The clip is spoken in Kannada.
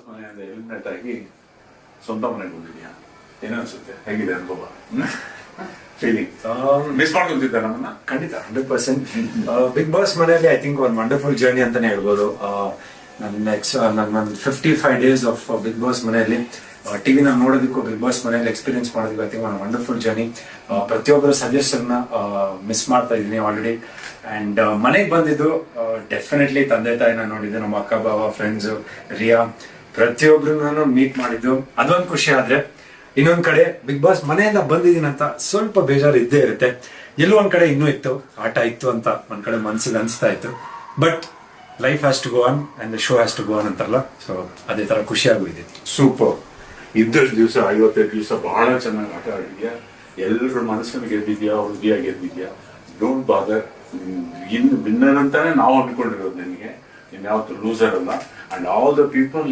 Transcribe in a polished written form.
ಬಾಸ್ ಮನೆಯಿಂದ ಎಲಿಮಿನೇಟ್ ಆಗಿ ಸ್ವಂತ ಮನೆಗೆ ಬಂದಿದ್ಯಾ, ಏನೋ ಅನ್ಸುತ್ತೆ, ಹೇಗಿದೆ ಅನುಭವ? ಫೀಲಿಂಗ್ ಮಿಸ್ ಮಾಡ್ಕೊತಿದ್ದ ನಮ್ಮನ್ನ? ಖಂಡಿತ 100%. ಬಿಗ್ ಬಾಸ್ ಮನೆಯಲ್ಲಿ ಐ ಥಿಂಕ್ ಒಂದು ವಂಡರ್ಫುಲ್ ಜರ್ನಿ ಅಂತಾನೆ ಹೇಳ್ಬೋದು. ನನ್ನ 55 ಡೇಸ್ ಆಫ್ ಬಿಗ್ ಬಾಸ್ ಮನೆಯಲ್ಲಿ ಟಿವಿನ ನೋಡೋದಕ್ಕೂ ಬಿಗ್ ಬಾಸ್ ಮನೆಯಲ್ಲಿ ಎಕ್ಸ್ಪೀರಿಯನ್ಸ್ ಮಾಡೋದಕ್ಕೂ ಐ ಥಿಂಕ್ ಒಂದು ವಂಡರ್ಫುಲ್ ಜರ್ನಿ. ಪ್ರತಿಯೊಬ್ಬರ ಸಜೆಷನ್ನ ಮಿಸ್ ಮಾಡ್ತಾ ಇದ್ದೀನಿ ಆಲ್ರೆಡಿ. ಅಂಡ್ ಮನೆಗೆ ಬಂದಿದ್ದು ಡೆಫಿನೆಟ್ಲಿ ತಂದೆ ತಾಯಿನ ನೋಡಿದ್ದು, ನಮ್ಮ ಅಕ್ಕ ಬಾವ, ಫ್ರೆಂಡ್ಸ್, ರಿಯಾ, ಪ್ರತಿಯೊಬ್ಬರನ್ನು ಮೀಟ್ ಮಾಡಿದ್ದು, ಅದೊಂದು ಖುಷಿ. ಆದ್ರೆ ಇನ್ನೊಂದ್ ಕಡೆ ಬಿಗ್ ಬಾಸ್ ಮನೆಯಿಂದ ಬಂದಿದ್ದೀನಂತ ಸ್ವಲ್ಪ ಬೇಜಾರು ಇದ್ದೇ ಇರುತ್ತೆ. ಎಲ್ಲೋ ಒಂದ್ ಕಡೆ ಇನ್ನೂ ಇತ್ತು, ಆಟ ಇತ್ತು ಅಂತ ಒಂದ್ ಕಡೆ ಮನ್ಸಿಗೆ ಅನ್ಸ್ತಾ ಇತ್ತು. But life has to go on and the show has to go on ಅಂತಾರಲ್ಲ, ಸೊ ಅದೇ ತರ ಖುಷಿಯಾಗೂ ಇದೆ. ಸೂಪರ್. ಇದ್ದಷ್ಟು ದಿವಸ 55 ದಿವಸ ಬಹಳ ಚೆನ್ನಾಗಿ ಆಟ ಆಡಿದ್ಯಾ, ಎಲ್ಲರ ಮನಸ್ಸನ್ನು ಗೆದ್ದಿದ್ಯಾ, ಹೃದಯ ಗೆದ್ದಿದ್ಯಾ. ಡೋಂಟ್ ಬಾದರ್. ಇನ್ನು ವಿನ್ನರ್ ಅಂತಾನೆ ನಾವು ಅಂದ್ಕೊಂಡಿರೋದು, ನಿನಗೆ ಇನ್ಯಾವತ್ತು ಲೂಸರ್ ಅಲ್ಲ. And all the people